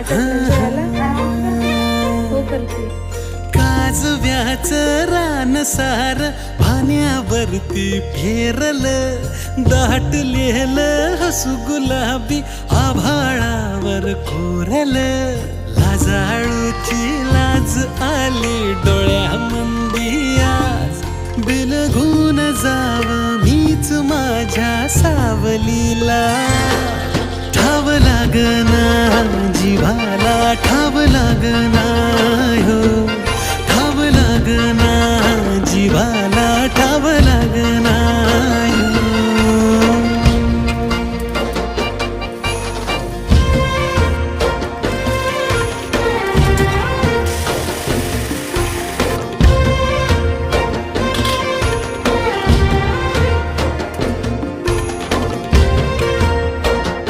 हो करते. काजव्याचं रान सार पाण्यावरती फेरलं, दाटलेलं हसू गुलाबी आभाळावर कोरलं. लाजाळूची लाज आली डोळ्यामंदी आज, बिलगून जाव मीच माझ्या सावलीला. ठाव लागना जिभाला, ठाव लागना